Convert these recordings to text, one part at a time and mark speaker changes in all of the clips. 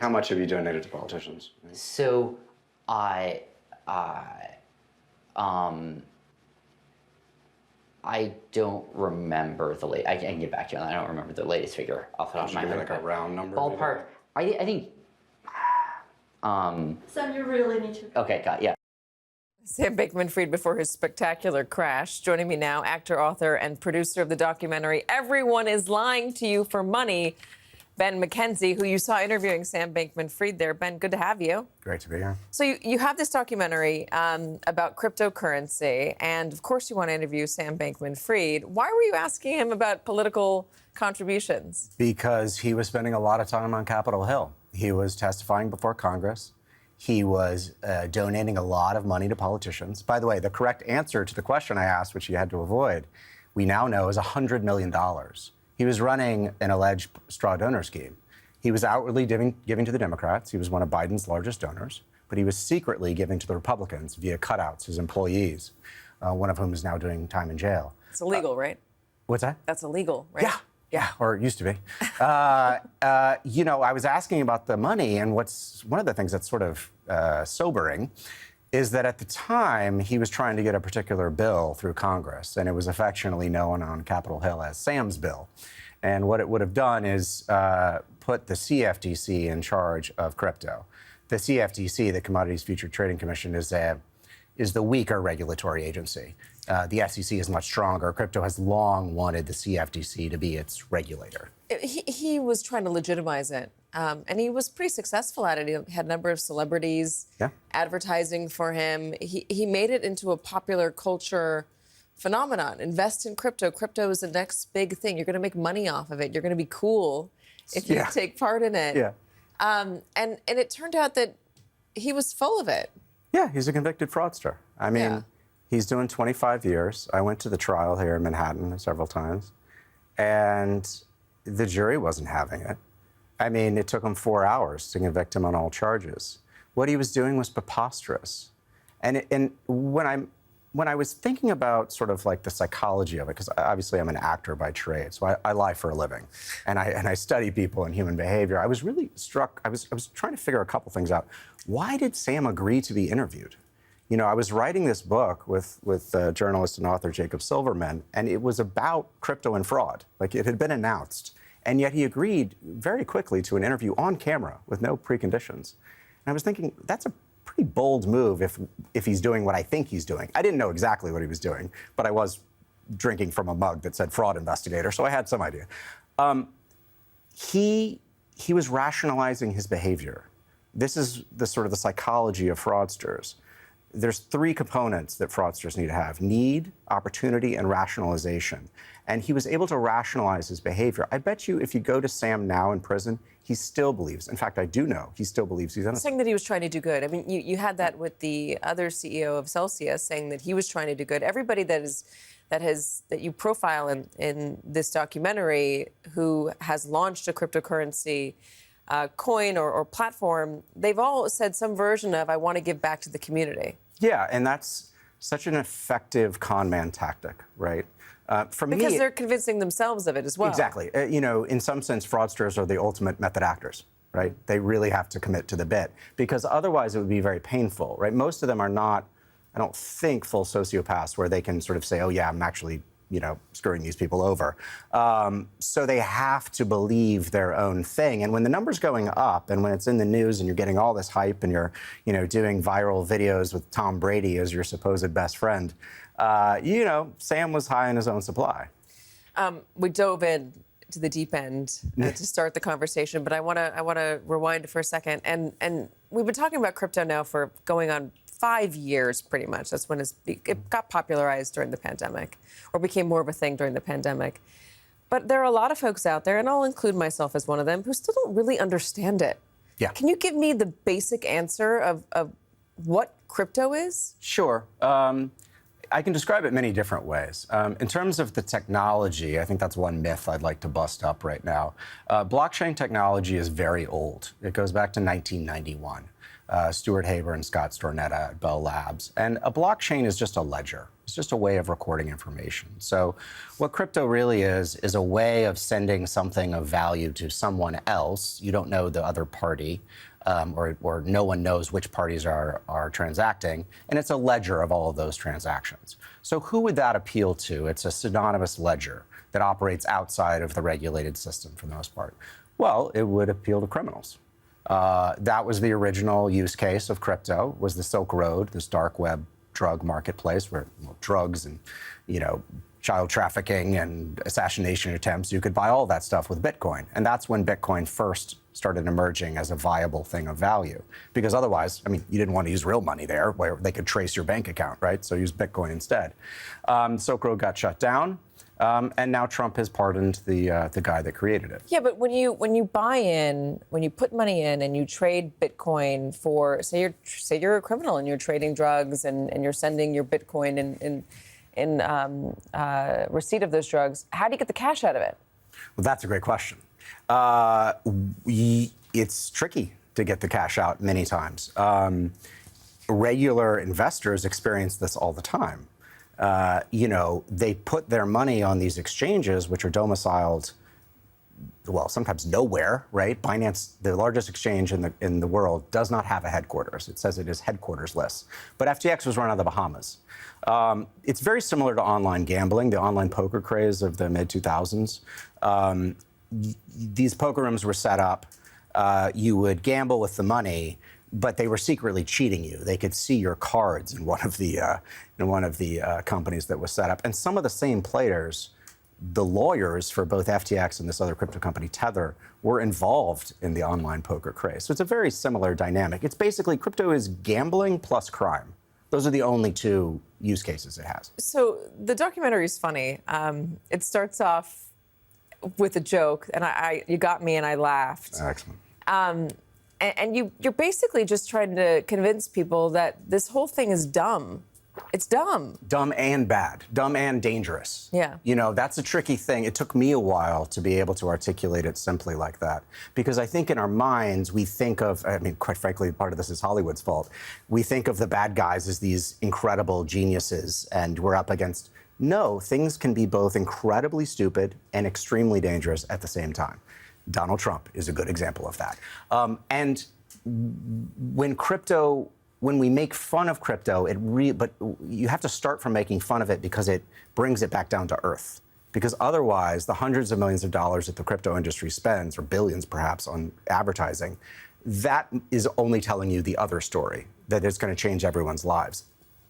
Speaker 1: How much have you donated to politicians?
Speaker 2: So I don't remember I can get back to you on that. I don't remember the latest figure off the top of my head.
Speaker 1: Like a round number?
Speaker 2: Ballpark. I think.
Speaker 3: Sam, you really need to.
Speaker 2: Okay, got yeah.
Speaker 4: Sam Bankman-Fried before his spectacular crash. Joining me now, actor, author, and producer of the documentary "Everyone Is Lying to You for Money," Ben McKenzie, who you saw interviewing Sam Bankman-Fried there. Ben, good to have you.
Speaker 1: Great to be here.
Speaker 4: So you have this documentary about cryptocurrency, and of course you want to interview Sam Bankman-Fried. Why were you asking him about political contributions?
Speaker 5: Because he was spending a lot of time on Capitol Hill. He was testifying before Congress. He was donating a lot of money to politicians. By the way, the correct answer to the question I asked, which he had to avoid, we now know is $100 million. He was running an alleged straw donor scheme. He was outwardly giving to the Democrats. He was one of Biden's largest donors, but he was secretly giving to the Republicans via cutouts, his employees, one of whom is now doing time in jail.
Speaker 4: It's illegal, right?
Speaker 5: What's that?
Speaker 4: That's illegal, right?
Speaker 5: Yeah, or it used to be. I was asking about the money, and one of the things that's sort of sobering is that at the time he was trying to get a particular bill through Congress, and it was affectionately known on Capitol Hill as Sam's bill. And what it would have done is put the CFTC in charge of crypto. The CFTC, the Commodities Future Trading Commission, is the weaker regulatory agency. The SEC is much stronger. Crypto has long wanted the CFTC to be its regulator.
Speaker 4: He was trying to legitimize it, and he was pretty successful at it. He had a number of celebrities advertising for him. He made it into a popular culture phenomenon. Invest in crypto. Crypto is the next big thing. You're going to make money off of it. You're going to be cool if you take part in it.
Speaker 5: Yeah.
Speaker 4: And it turned out that he was full of it.
Speaker 5: Yeah, he's a convicted fraudster. I mean, he's doing 25 years. I went to the trial here in Manhattan several times, and the jury wasn't having it. I mean, it took him 4 hours to convict him on all charges. What he was doing was preposterous. And when I was thinking about sort of like the psychology of it, because obviously I'm an actor by trade, so I lie for a living, and I study people and human behavior. I was really struck. I was trying to figure a couple things out. Why did Sam agree to be interviewed? You know, I was writing this book with journalist and author Jacob Silverman, and it was about crypto and fraud. Like, it had been announced, and yet he agreed very quickly to an interview on camera with no preconditions. And I was thinking, that's a pretty bold move if he's doing what I think he's doing. I didn't know exactly what he was doing, but I was drinking from a mug that said fraud investigator, so I had some idea. He was rationalizing his behavior. This is the sort of the psychology of fraudsters. There's three components that fraudsters need to have: need, opportunity, and rationalization. And he was able to rationalize his behavior. I bet you if you go to Sam now in prison, he still believes. In fact, I do know he still believes he's innocent.
Speaker 4: Saying that he was trying to do good. I mean, you had that with the other CEO of Celsius, saying that he was trying to do good. Everybody that you profile in this documentary who has launched a cryptocurrency coin or platform, they've all said some version of, I want to give back to the community.
Speaker 5: Yeah, and that's such an effective con man tactic, right?
Speaker 4: Because they're convincing themselves of it as well.
Speaker 5: Exactly. In some sense, fraudsters are the ultimate method actors, right? They really have to commit to the bit, because otherwise it would be very painful, right? Most of them are not, I don't think, full sociopaths where they can sort of say, oh, yeah, I'm actually, screwing these people over. So they have to believe their own thing. And when the number's going up and when it's in the news and you're getting all this hype and you're, doing viral videos with Tom Brady as your supposed best friend, Sam was high in his own supply.
Speaker 4: We dove in to the deep end to start the conversation, but I want to rewind for a second. And we've been talking about crypto now for going on 5 years, pretty much. That's when it got popularized during the pandemic, or became more of a thing during the pandemic. But there are a lot of folks out there, and I'll include myself as one of them, who still don't really understand it.
Speaker 5: Yeah.
Speaker 4: Can you give me the basic answer of what crypto is?
Speaker 5: Sure. I can describe it many different ways. In terms of the technology, I think that's one myth I'd like to bust up right now. Blockchain technology is very old. It goes back to 1991. Stuart Haber and Scott Stornetta at Bell Labs. And a blockchain is just a ledger. It's just a way of recording information. So what crypto really is a way of sending something of value to someone else. You don't know the other party, or no one knows which parties are transacting, and it's a ledger of all of those transactions. So who would that appeal to? It's a pseudonymous ledger that operates outside of the regulated system for the most part. Well, it would appeal to criminals. That was the original use case of crypto, was the Silk Road, this dark web drug marketplace where drugs and, child trafficking and assassination attempts, you could buy all that stuff with Bitcoin. And that's when Bitcoin first started emerging as a viable thing of value. Because otherwise, you didn't want to use real money there where they could trace your bank account, right? So use Bitcoin instead. Silk Road got shut down. And now Trump has pardoned the guy that created it.
Speaker 4: Yeah, but when you buy in, when you put money in and you trade Bitcoin for, say you're a criminal and you're trading drugs and you're sending your Bitcoin in receipt of those drugs, how do you get the cash out of it?
Speaker 5: Well, that's a great question. It's tricky to get the cash out many times. Regular investors experience this all the time. They put their money on these exchanges, which are domiciled, well, sometimes nowhere, right? Binance, the largest exchange in the world, does not have a headquarters. It says it is headquartersless. But FTX was run out of the Bahamas. It's very similar to online gambling, the online poker craze of the mid-2000s. These poker rooms were set up. You would gamble with the money, but they were secretly cheating you. They could see your cards in one of the companies that was set up. And some of the same players, the lawyers for both FTX and this other crypto company, Tether, were involved in the online poker craze. So it's a very similar dynamic. It's basically crypto is gambling plus crime. Those are the only two use cases it has.
Speaker 4: So the documentary is funny. It starts off with a joke, and you got me, and I laughed.
Speaker 5: Excellent.
Speaker 4: And you're basically just trying to convince people that this whole thing is dumb. It's dumb.
Speaker 5: Dumb and bad. Dumb and dangerous.
Speaker 4: Yeah.
Speaker 5: That's a tricky thing. It took me a while to be able to articulate it simply like that. Because I think in our minds, we think of, quite frankly, part of this is Hollywood's fault. We think of the bad guys as these incredible geniuses, and we're up against, no, things can be both incredibly stupid and extremely dangerous at the same time. Donald Trump is a good example of that. And when we make fun of crypto, but you have to start from making fun of it because it brings it back down to earth. Because otherwise, the hundreds of millions of dollars that the crypto industry spends, or billions perhaps, on advertising, that is only telling you the other story, that it's going to change everyone's lives.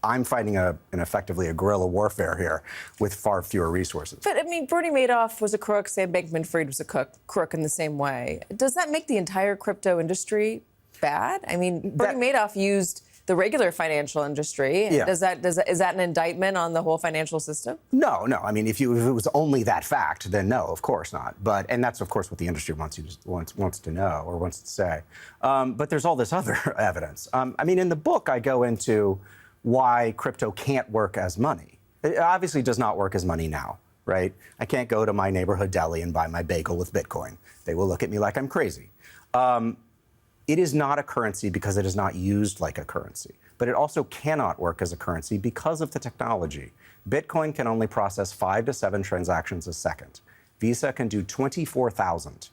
Speaker 5: I'm fighting effectively a guerrilla warfare here with far fewer resources.
Speaker 4: But Bernie Madoff was a crook. Sam Bankman-Fried was a crook in the same way. Does that make the entire crypto industry bad? Bernie Madoff used the regular financial industry.
Speaker 5: Yeah.
Speaker 4: Is that an indictment on the whole financial system?
Speaker 5: No. If it was only that fact, then no, of course not. And that's of course what the industry wants to know or wants to say. But there's all this other evidence. In the book, I go into why crypto can't work as money. It obviously does not work as money now, right? I can't go to my neighborhood deli and buy my bagel with Bitcoin. They will look at me like I'm crazy. It is not a currency because it is not used like a currency. But it also cannot work as a currency because of the technology. Bitcoin can only process 5 to 7 transactions a second. Visa can do 24,000.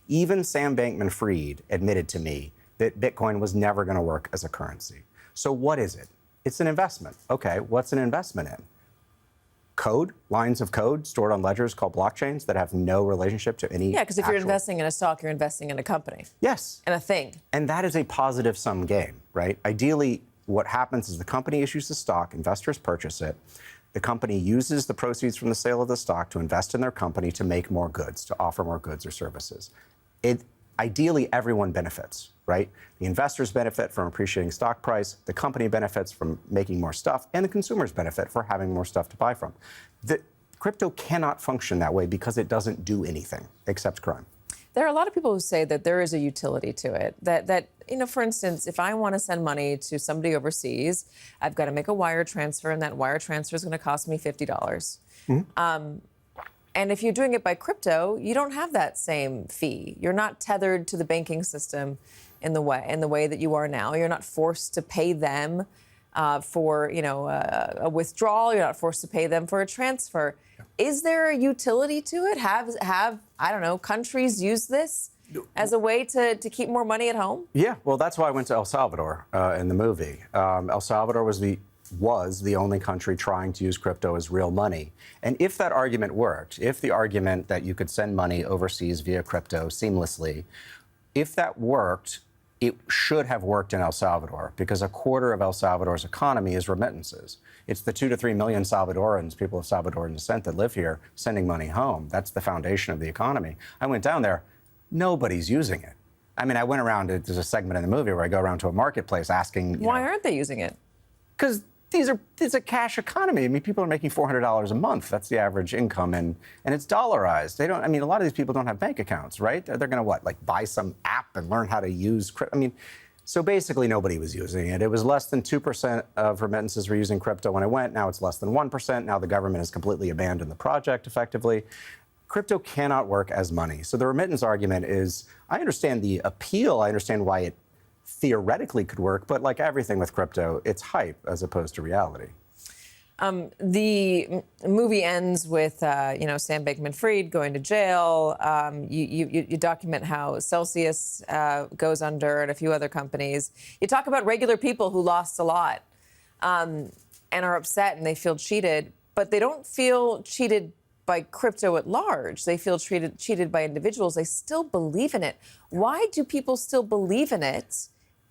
Speaker 5: Even Sam Bankman-Fried admitted to me that Bitcoin was never going to work as a currency. So what is it? It's an investment. Okay, what's an investment in? Code, lines of code stored on ledgers called blockchains that have no relationship to any.
Speaker 4: Yeah, because if you're investing in a stock, you're investing in a company.
Speaker 5: Yes.
Speaker 4: And a thing.
Speaker 5: And that is a positive sum game, right? Ideally, what happens is the company issues the stock, investors purchase it. The company uses the proceeds from the sale of the stock to invest in their company to make more goods, to offer more goods or services. Ideally, everyone benefits, right? The investors benefit from appreciating stock price, the company benefits from making more stuff, and the consumers benefit for having more stuff to buy from. The crypto cannot function that way because it doesn't do anything except crime.
Speaker 4: There are a lot of people who say that there is a utility to it. That for instance, if I want to send money to somebody overseas, I've got to make a wire transfer, and that wire transfer is going to cost me $50. Mm-hmm. And if you're doing it by crypto, you don't have that same fee. You're not tethered to the banking system in the way that you are now. You're not forced to pay them for a withdrawal. You're not forced to pay them for a transfer. Is there a utility to it? Have I don't know, countries use this as a way to keep more money at home?
Speaker 5: Yeah, well, that's why I went to El Salvador in the movie. El Salvador was the only country trying to use crypto as real money. And if that argument worked, if the argument that you could send money overseas via crypto seamlessly, if that worked, it should have worked in El Salvador, because a quarter of El Salvador's economy is remittances. It's the 2 to 3 million Salvadorans, people of Salvadoran descent that live here, sending money home. That's the foundation of the economy. I went down there, nobody's using it. I mean, I went around, there's a segment in the movie where I go around to a marketplace asking,
Speaker 4: Why aren't they using it?
Speaker 5: Because it's a cash economy. I mean, people are making $400 a month. That's the average income, and it's dollarized. They don't. I mean, a lot of these people don't have bank accounts, right? They're going to what, like buy some app and learn how to use crypto? I mean, so basically nobody was using it. It was less than 2% of remittances were using crypto when I went. Now it's less than 1%. Now the government has completely abandoned the project effectively. Crypto cannot work as money. So the remittance argument is, I understand the appeal. I understand why it theoretically could work, but like everything with crypto, it's hype as opposed to reality.
Speaker 4: The movie ends with, Sam Bankman-Fried going to jail. You document how Celsius goes under and a few other companies. You talk about regular people who lost a lot and are upset and they feel cheated, but they don't feel cheated by crypto at large. They feel cheated by individuals. They still believe in it. Why do people still believe in it,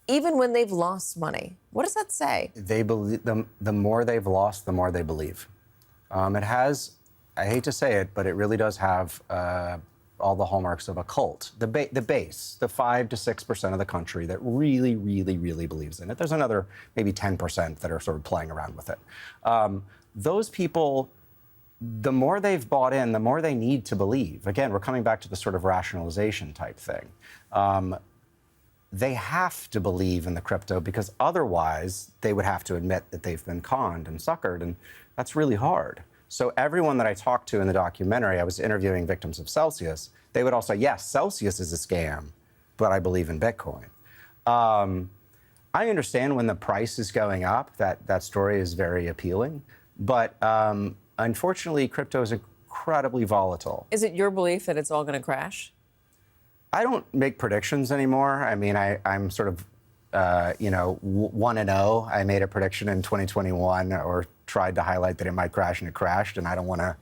Speaker 4: even when they've lost money? What does that say?
Speaker 5: They believe, the more they've lost, the more they believe. It has, I hate to say it, but it really does have all the hallmarks of a cult. The base, the 5 to 6% of the country that really, really, really believes in it. There's another maybe 10% that are sort of playing around with it. Those people, the more they've bought in, the more they need to believe. Again, we're coming back to the sort of rationalization type thing. They have to believe in the crypto, because otherwise they would have to admit that they've been conned and suckered, and that's really hard. So everyone that I talked to in the documentary, I was interviewing victims of Celsius, they would all say, yes, Celsius is a scam, but I believe in Bitcoin. I understand when the price is going up, that story is very appealing, but unfortunately, crypto is incredibly volatile.
Speaker 4: Is it your belief that it's all going to crash?
Speaker 5: I don't make predictions anymore. I mean, I'm sort of, 1-0. I made a prediction in 2021, or tried to highlight that it might crash, and it crashed, and I don't want to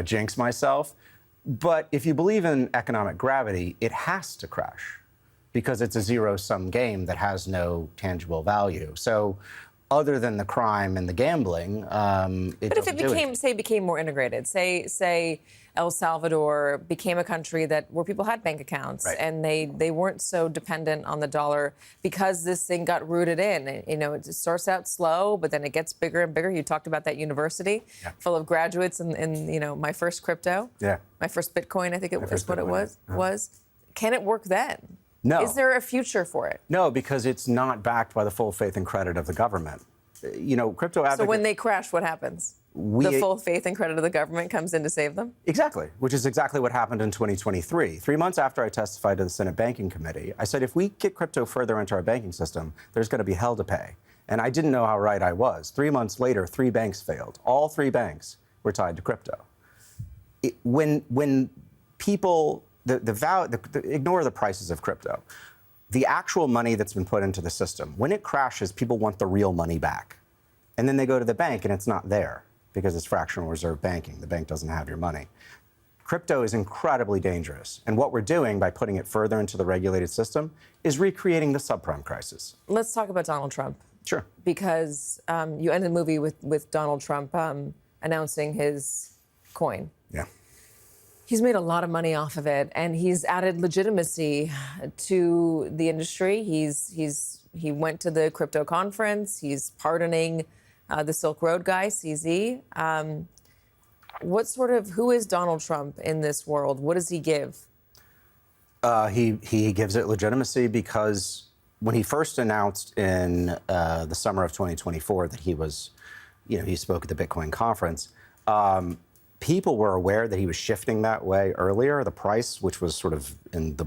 Speaker 5: jinx myself. But if you believe in economic gravity, it has to crash, because it's a zero-sum game that has no tangible value. So other than the crime and the gambling,
Speaker 4: But if it became more integrated, say El Salvador became a country where people had bank accounts, right, and they weren't so dependent on the dollar, because this thing got rooted in. It starts out slow, but then it gets bigger and bigger. You talked about that university full of graduates in my first crypto, my first Bitcoin, I think it was what it was. Can it work then?
Speaker 5: No.
Speaker 4: Is there a future for it?
Speaker 5: No, because it's not backed by the full faith and credit of the government. Crypto advocates...
Speaker 4: So when they crash, what happens? The full faith and credit of the government comes in to save them?
Speaker 5: Exactly, which is exactly what happened in 2023. 3 months after I testified to the Senate Banking Committee, I said, if we get crypto further into our banking system, there's going to be hell to pay. And I didn't know how right I was. 3 months later, 3 banks failed. All 3 banks were tied to crypto. When people... ignore the prices of crypto. The actual money that's been put into the system, when it crashes, people want the real money back. And then they go to the bank and it's not there, because it's fractional reserve banking. The bank doesn't have your money. Crypto is incredibly dangerous. And what we're doing by putting it further into the regulated system is recreating the subprime crisis.
Speaker 4: Let's talk about Donald Trump.
Speaker 5: Sure.
Speaker 4: Because you end the movie with Donald Trump announcing his coin.
Speaker 5: Yeah.
Speaker 4: He's made a lot of money off of it, and he's added legitimacy to the industry. He went to the crypto conference. He's pardoning the Silk Road guy, CZ. Who is Donald Trump in this world? What does he give?
Speaker 5: He gives it legitimacy because when he first announced in the summer of 2024 that he spoke at the Bitcoin conference, people were aware that he was shifting that way earlier. The price, which was sort of in the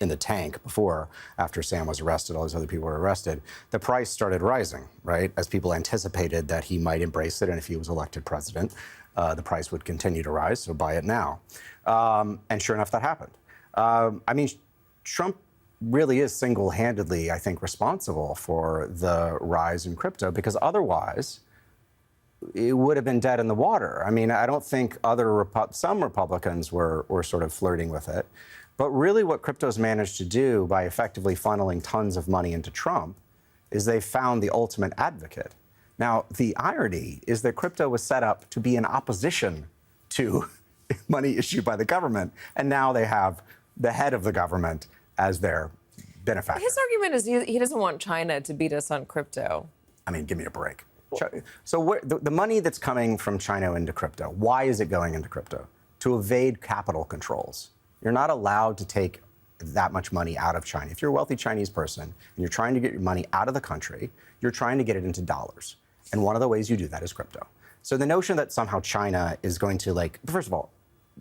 Speaker 5: in the tank before, after Sam was arrested, all these other people were arrested, the price started rising, right? As people anticipated that he might embrace it, and if he was elected president, the price would continue to rise, so buy it now. And sure enough, that happened. I mean, Trump really is single-handedly, I think, responsible for the rise in crypto, because otherwise, it would have been dead in the water. I mean, I don't think some Republicans were sort of flirting with it. But really what crypto's managed to do by effectively funneling tons of money into Trump is they found the ultimate advocate. Now, the irony is that crypto was set up to be in opposition to money issued by the government, and now they have the head of the government as their benefactor.
Speaker 4: His argument is he doesn't want China to beat us on crypto.
Speaker 5: I mean, give me a break. So the money that's coming from China into crypto, why is it going into crypto? To evade capital controls. You're not allowed to take that much money out of China. If you're a wealthy Chinese person and you're trying to get your money out of the country, you're trying to get it into dollars. And one of the ways you do that is crypto. So the notion that somehow China is going to, like, first of all,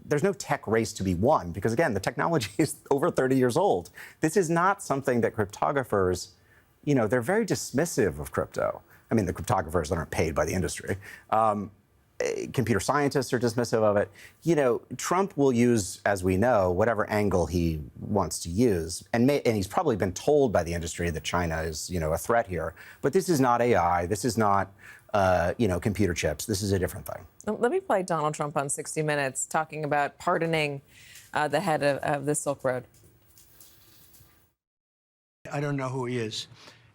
Speaker 5: there's no tech race to be won because, again, the technology is over 30 years old. This is not something that cryptographers, you know, they're very dismissive of crypto. I mean, the cryptographers that aren't paid by the industry. Computer scientists are dismissive of it. You know, Trump will use, as we know, whatever angle he wants to use. And he's probably been told by the industry that China is, you know, a threat here. But this is not AI. This is not, you know, computer chips. This is a different thing.
Speaker 4: Let me play Donald Trump on 60 Minutes talking about pardoning the head of the Silk Road.
Speaker 3: I don't know who he is.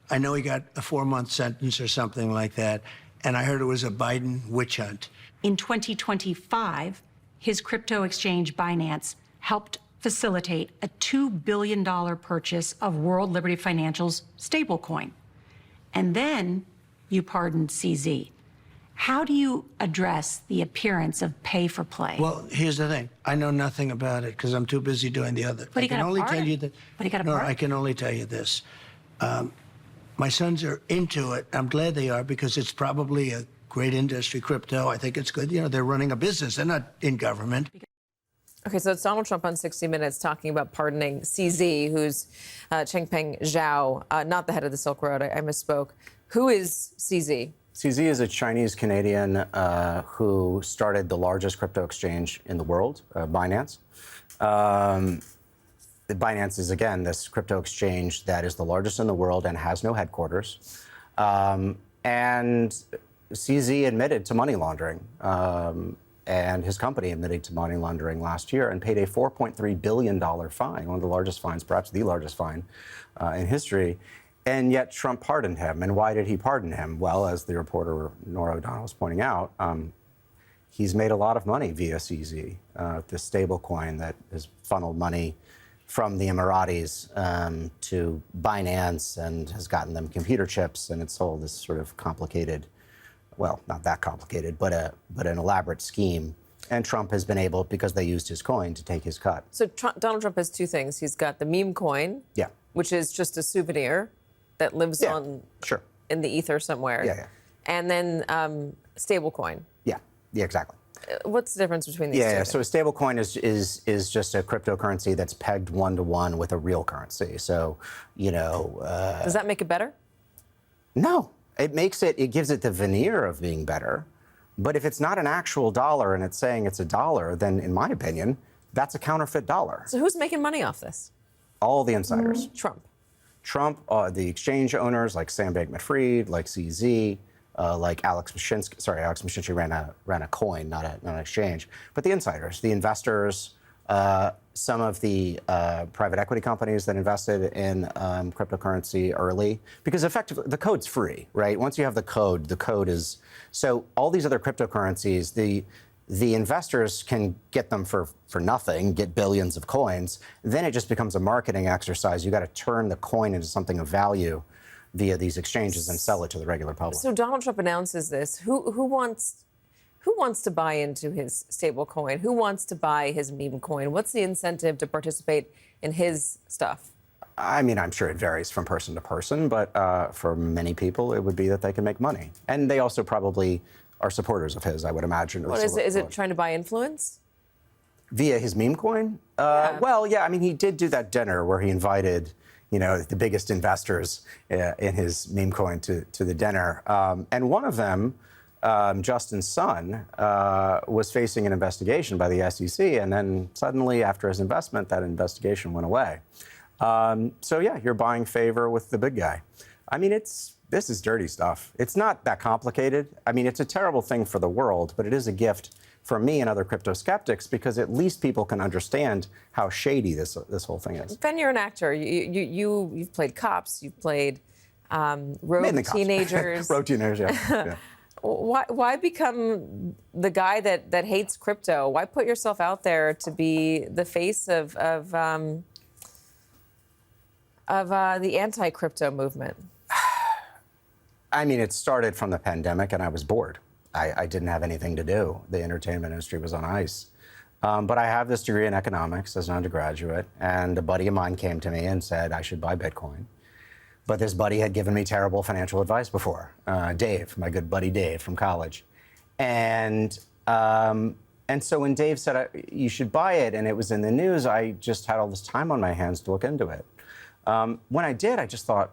Speaker 3: I know he got a 4-month sentence or something like that. And I heard it was a Biden witch hunt.
Speaker 6: In 2025, his crypto exchange Binance helped facilitate a $2 billion purchase of World Liberty Financial's stablecoin. And then you pardoned CZ. How do you address the appearance of pay for play?
Speaker 3: Well, here's the thing. I know nothing about it because I'm too busy doing the other.
Speaker 6: But he
Speaker 3: I can
Speaker 6: got a
Speaker 3: only
Speaker 6: pardon.
Speaker 3: tell you that.
Speaker 6: But he got a
Speaker 3: no,
Speaker 6: pardon.
Speaker 3: I can only tell you this. My sons are into it. I'm glad they are because it's probably a great industry, crypto. I think it's good. You know, they're running a business. They're not in government.
Speaker 4: Okay, so it's Donald Trump on 60 Minutes talking about pardoning CZ, who's Changpeng Zhao, not the head of the Silk Road. I misspoke. Who is CZ?
Speaker 5: CZ is a Chinese Canadian who started the largest crypto exchange in the world, Binance. Binance is, again, this crypto exchange that is the largest in the world and has no headquarters. And CZ admitted to money laundering, and his company admitted to money laundering last year and paid a $4.3 billion fine, one of the largest fines, perhaps the largest fine in history. And yet Trump pardoned him. And why did he pardon him? Well, as the reporter Norah O'Donnell was pointing out, he's made a lot of money via CZ, this stable coin that has funneled money from the Emiratis to Binance and has gotten them computer chips, and it's sold this sort of complicated, well, not that complicated, but an elaborate scheme. And Trump has been able, because they used his coin, to take his cut.
Speaker 4: So Donald Trump has two things. He's got the meme coin,
Speaker 5: Yeah.
Speaker 4: which is just a souvenir that lives
Speaker 5: Yeah,
Speaker 4: on
Speaker 5: sure.
Speaker 4: in the ether somewhere.
Speaker 5: Yeah.
Speaker 4: And then stable coin.
Speaker 5: Yeah, exactly.
Speaker 4: What's the difference between these two?
Speaker 5: Yeah, so a stable coin is just a cryptocurrency that's pegged one-to-one with a real currency. So, you know...
Speaker 4: Does that make it better?
Speaker 5: No. It gives it the veneer of being better. But if it's not an actual dollar and it's saying it's a dollar, then in my opinion, that's a counterfeit dollar.
Speaker 4: So who's making money off this?
Speaker 5: All the insiders.
Speaker 4: Trump.
Speaker 5: Trump, the exchange owners like Sam Bankman-Fried, like CZ, like Alex Mashinsky. Sorry, Alex Mashinsky ran a coin, not an exchange. But the insiders, the investors, some of the private equity companies that invested in cryptocurrency early, because effectively the code's free, right? Once you have the code is, so all these other cryptocurrencies, the investors can get them for nothing, get billions of coins. Then it just becomes a marketing exercise. You got to turn the coin into something of value via these exchanges and sell it to the regular public.
Speaker 4: So Donald Trump announces this. Who wants to buy into his stable coin? Who wants to buy his meme coin? What's the incentive to participate in his stuff?
Speaker 5: I mean, I'm sure it varies from person to person, but for many people, it would be that they can make money. And they also probably are supporters of his, I would imagine.
Speaker 4: What is it? Is it trying to buy influence?
Speaker 5: Via his meme coin? Well, yeah, I mean, he did do that dinner where he invited, the biggest investors in his meme coin to the dinner. And one of them, Justin's son, was facing an investigation by the SEC. And then suddenly, after his investment, that investigation went away. So, yeah, you're buying favor with the big guy. I mean, this is dirty stuff. It's not that complicated. I mean, it's a terrible thing for the world, but it is a gift for me and other crypto skeptics because at least people can understand how shady this whole thing is.
Speaker 4: Ben, you're an actor. You've played cops. You've played rogue
Speaker 5: Mainly cops.
Speaker 4: teenagers.
Speaker 5: Rogue teenagers, yeah.
Speaker 4: Why become the guy that hates crypto? Why put yourself out there to be the face of the anti-crypto movement?
Speaker 5: I mean, it started from the pandemic, and I was bored. I didn't have anything to do. The entertainment industry was on ice. But I have this degree in economics as an undergraduate, and a buddy of mine came to me and said I should buy Bitcoin. But this buddy had given me terrible financial advice before, Dave, my good buddy Dave from college. And so when Dave said you should buy it, and it was in the news, I just had all this time on my hands to look into it. When I did, I just thought,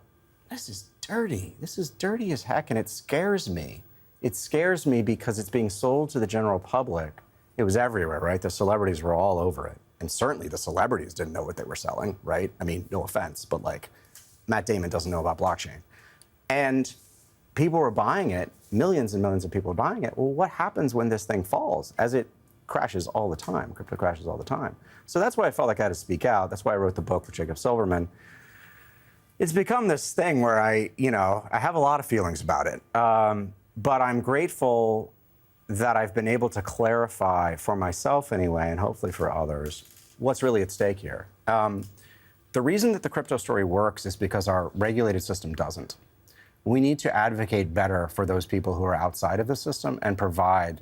Speaker 5: this is dirty. This is dirty as heck, and it scares me. It scares me because it's being sold to the general public. It was everywhere, right? The celebrities were all over it. And certainly the celebrities didn't know what they were selling, right? I mean, no offense, but like Matt Damon doesn't know about blockchain. And people were buying it, millions and millions of people were buying it. Well, what happens when this thing falls? As it crashes all the time, crypto crashes all the time. So that's why I felt like I had to speak out. That's why I wrote the book with Jacob Silverman. It's become this thing where I have a lot of feelings about it. But I'm grateful that I've been able to clarify for myself anyway, and hopefully for others, what's really at stake here. The reason that the crypto story works is because our regulated system doesn't. We need to advocate better for those people who are outside of the system and provide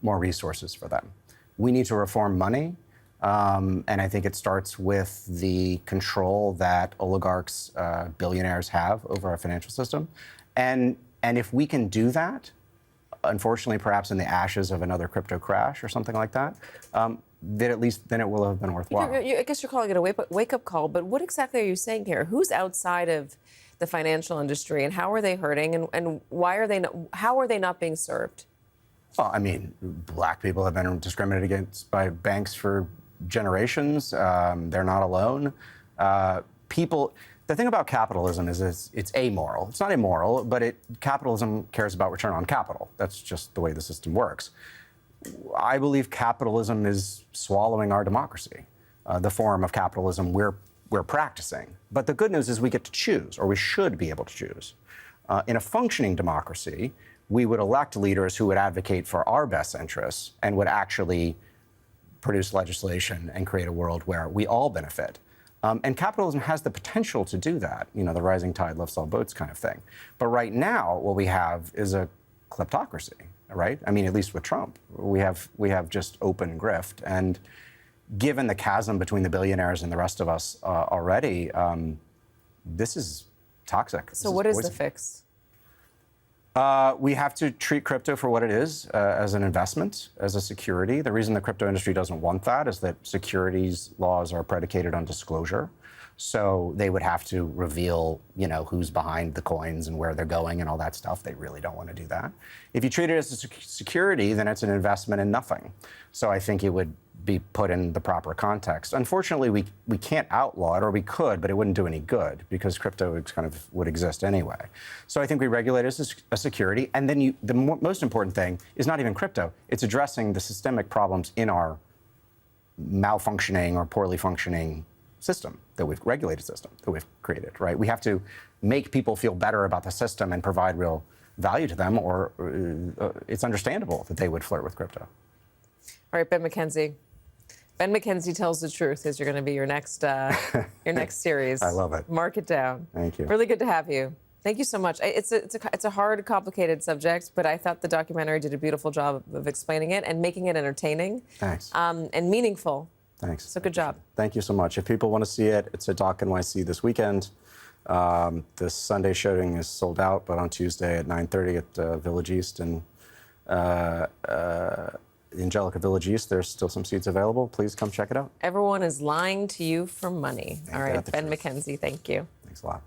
Speaker 5: more resources for them. We need to reform money. And I think it starts with the control that oligarchs, billionaires have over our financial system. And if we can do that, unfortunately, perhaps in the ashes of another crypto crash or something like that, then at least then it will have been worthwhile.
Speaker 4: I guess you're calling it a wake-up call, but what exactly are you saying here? Who's outside of the financial industry, and how are they hurting, and why are they how are they not being served?
Speaker 5: Well, I mean, black people have been discriminated against by banks for generations. They're not alone. The thing about capitalism is it's amoral. It's not immoral, but capitalism cares about return on capital. That's just the way the system works. I believe capitalism is swallowing our democracy, the form of capitalism we're practicing. But the good news is we get to choose, or we should be able to choose. In a functioning democracy, we would elect leaders who would advocate for our best interests and would actually produce legislation and create a world where we all benefit. And capitalism has the potential to do that, the rising tide lifts all boats kind of thing. But right now, what we have is a kleptocracy, right? I mean, at least with Trump, we have just open grift. And given the chasm between the billionaires and the rest of us already, this is toxic.
Speaker 4: So what is the fix?
Speaker 5: We have to treat crypto for what it is, as an investment, as a security. The reason the crypto industry doesn't want that is that securities laws are predicated on disclosure. So they would have to reveal, who's behind the coins and where they're going and all that stuff. They really don't want to do that. If you treat it as a security, then it's an investment in nothing. So I think it would be put in the proper context. Unfortunately, we can't outlaw it, or we could, but it wouldn't do any good because crypto kind of would exist anyway. So I think we regulate it as a security. And then the most important thing is not even crypto. It's addressing the systemic problems in our malfunctioning or poorly functioning system, regulated system that we've created, right? We have to make people feel better about the system and provide real value to them, or it's understandable that they would flirt with crypto.
Speaker 4: All right, Ben McKenzie. Ben McKenzie Tells the Truth is going to be your next series.
Speaker 5: I love it.
Speaker 4: Mark it down.
Speaker 5: Thank you.
Speaker 4: Really good to have you. Thank you so much. It's a hard, complicated subject, but I thought the documentary did a beautiful job of explaining it and making it entertaining.
Speaker 5: Thanks.
Speaker 4: And meaningful.
Speaker 5: Thanks.
Speaker 4: So good job.
Speaker 5: Thank you so much. If people want to see it, it's at Doc NYC this weekend. The Sunday showing is sold out, but on Tuesday at 9:30 at Village East. And Angelica Village East, there's still some seats available. Please come check it out.
Speaker 4: Everyone is lying to you for money. All right,
Speaker 5: that the
Speaker 4: Ben
Speaker 5: truth?
Speaker 4: McKenzie, thank you.
Speaker 5: Thanks a lot.